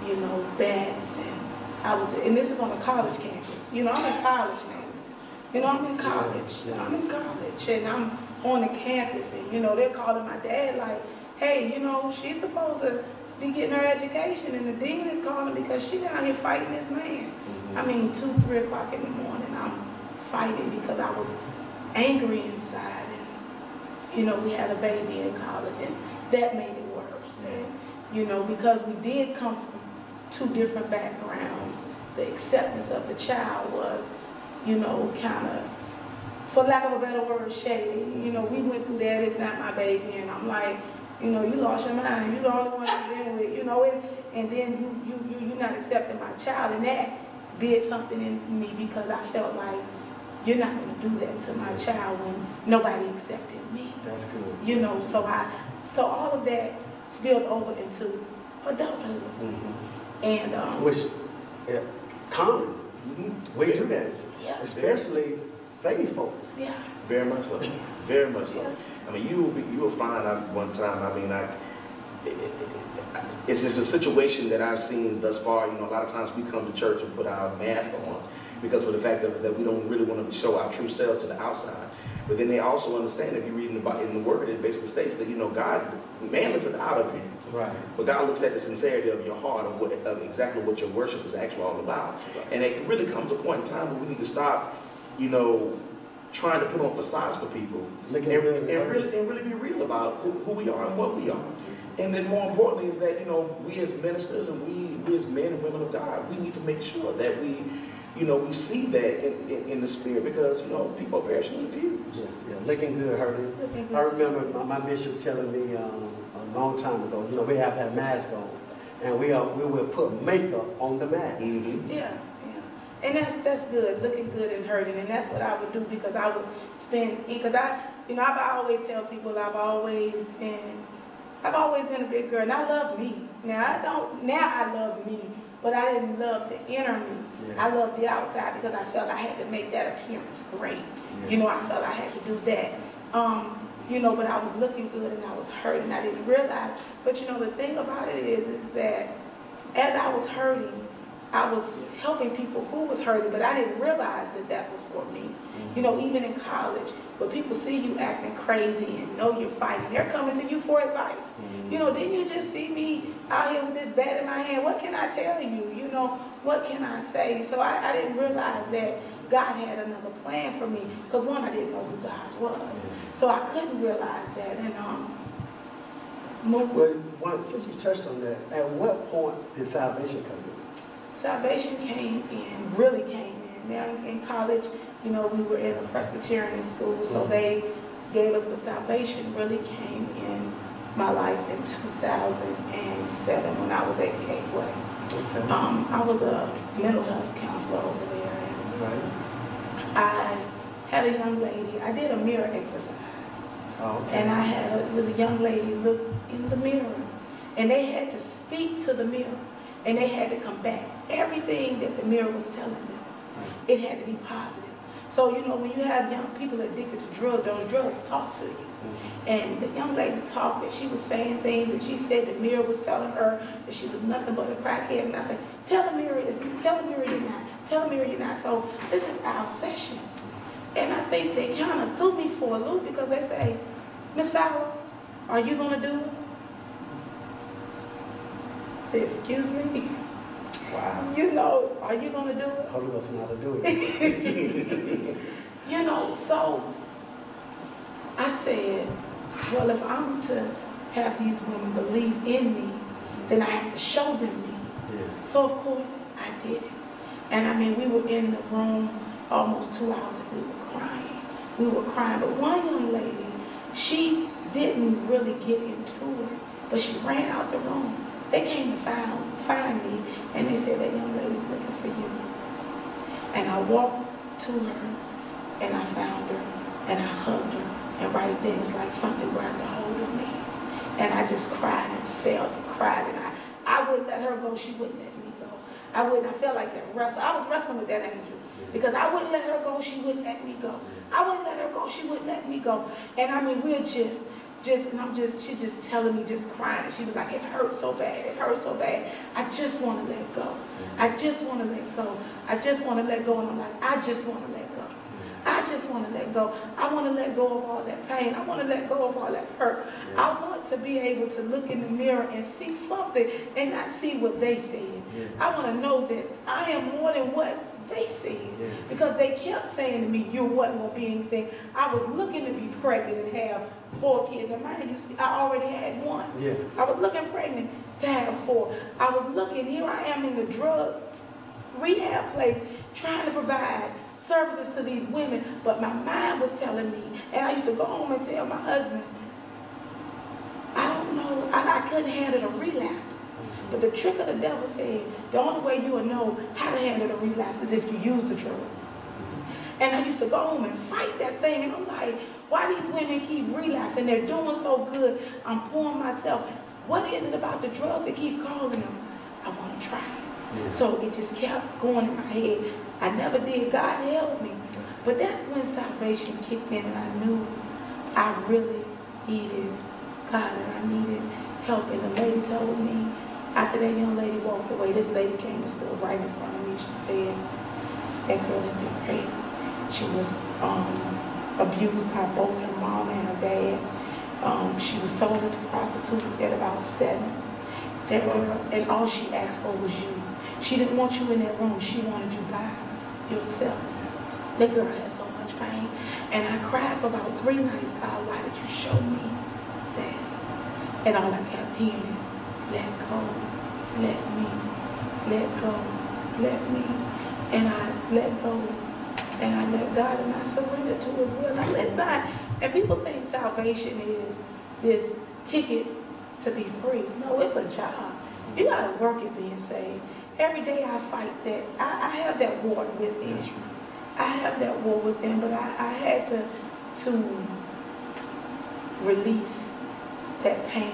you know, bats, and this is on a college campus. You know, I'm in college now. You know, I'm in college. I'm in college, and I'm on the campus, and you know, they're calling my dad like, hey, you know, she's supposed to be getting her education, and the dean is calling because she's out here fighting this man. I mean, 2, 3 o'clock in the morning, I'm fighting because I was angry inside, and you know, we had a baby in college, and that made it worse. And you know, because we did come from 2 different backgrounds, the acceptance of the child was, you know, kind of, for lack of a better word, shady. You know, we went through that, it's not my baby, and I'm like, you know, you lost your mind, you're the only one I've been with, you know, and then you're not accepting my child, and that did something in me because I felt like, you're not going to do that to my child when nobody accepted me. That's good. You know, so all of that spilled over into adulthood. And which, common. We do that. Yeah. Especially saved folks. Yeah. Very much so. Very much so. Yeah. I mean, you will find out one time, I mean, it's just a situation that I've seen thus far. You know, a lot of times we come to church and put our mask on because of the fact that we don't really want to show our true self to the outside. But then they also understand, if you read in the word, it basically states that, you know, man looks at the outer appearance. Right. But God looks at the sincerity of your heart, of exactly what your worship is actually all about. Right. And it really comes a point in time where we need to stop, you know, trying to put on facades for people and really be real about who we are and what we are. And then more importantly is that, you know, we as ministers and we as men and women of God, we need to make sure that we, you know, we see that in the spirit, because, you know, people are perishing in the pews. Yes, yeah, looking good, hurting. I remember my bishop telling me a long time ago, you know, we have that mask on, and we will put makeup on the mask. Yeah. And that's good, looking good and hurting, and that's what I would do, because I would spend, because I always tell people I've always been a big girl, and I love me. Now I love me, but I didn't love the inner me. Yeah. I loved the outside because I felt I had to make that appearance great. Yeah. You know, I felt I had to do that. You know, but I was looking good and I was hurting. I didn't realize. But you know, the thing about it is that as I was hurting, I was helping people who was hurting, but I didn't realize that was for me. You know, even in college, when people see you acting crazy and know you're fighting, they're coming to you for advice. You know, didn't you just see me out here with this bat in my hand? What can I tell you? You know, what can I say? So I didn't realize that God had another plan for me, because one, I didn't know who God was. So I couldn't realize that. And well, since you touched on that, at what point did salvation come in? Salvation really came in. Now in college, you know, we were in a Presbyterian school, so they gave us, the salvation really came in my life in 2007 when I was at Gateway. Okay. I was a mental health counselor over there, and I had a young lady. I did a mirror exercise, and I had the young lady look in the mirror, and they had to speak to the mirror, and they had to combat everything that the mirror was telling them. It had to be positive. So, you know, when you have young people addicted to drugs, those drugs talk to you. And the young lady talked, and she was saying things, and she said the mirror was telling her that she was nothing but a crackhead. And I said, tell the mirror you're not. Tell the mirror you're not. So this is our session. And I think they kind of threw me for a loop, because they say, Miss Fowler, are you going to do it? I said, excuse me? Wow. You know, are you going to do it? Holy Ghost know how to do it. You know, so I said, well, if I'm to have these women believe in me, then I have to show them me. Yeah. So, of course, I did it. And I mean, we were in the room almost 2 hours, and we were crying. We were crying. But one young lady, she didn't really get into it, but she ran out the room. They came to find me, and they said, that young lady's looking for you. And I walked to her, and I found her, and I hugged her. And right then, it's like something grabbed a hold of me. And I just cried and felt and cried, and I wouldn't let her go. She wouldn't let me go. I felt like that wrestle. I was wrestling with that angel, because I wouldn't let her go. She wouldn't let me go. I wouldn't let her go. She wouldn't let me go. And I mean, we're just she's just telling me, just crying. And she was like, it hurts so bad. It hurts so bad. I just want to let go. I just want to let go. I just want to let go. And I'm like, I just want to let go. I just want to let go. I want to let go of all that pain. I want to let go of all that hurt. Yes. I want to be able to look in the mirror and see something and not see what they said. Yes. I want to know that I am more than what they said. Yes. Because they kept saying to me, you wasn't going to be anything. I was looking to be pregnant and have 4 kids. And mind you, I already had 1. Yes. I was looking pregnant to have 4. I was looking, here I am in the drug rehab place trying to provide services to these women, but my mind was telling me, and I used to go home and tell my husband, I don't know, I couldn't handle a relapse. But the trick of the devil said, the only way you will know how to handle a relapse is if you use the drug. And I used to go home and fight that thing, and I'm like, why these women keep relapsing? They're doing so good. I'm pouring myself. What is it about the drug that keep calling them? I want to try it. Yeah. So it just kept going in my head. I never did. God helped me. But that's when salvation kicked in, and I knew I really needed God and I needed help. And the lady told me, after that young lady walked away, this lady came and stood right in front of me. She said, that girl has been raped. She was abused by both her mom and her dad. She was sold into prostitution at about 7. That girl, and all she asked for was you. She didn't want you in that room. She wanted you by yourself. That girl had so much pain. And I cried for about 3 nights. God, why did you show me that? And all I kept hearing is, let go, let me, let go, let me. And I let go, and I let God, and I surrendered to His will. Now let's not, and people think salvation is this ticket to be free. No, it's a job. You got to work at being saved. Every day I fight that. I have that war within. I have that war within, but I had to release that pain.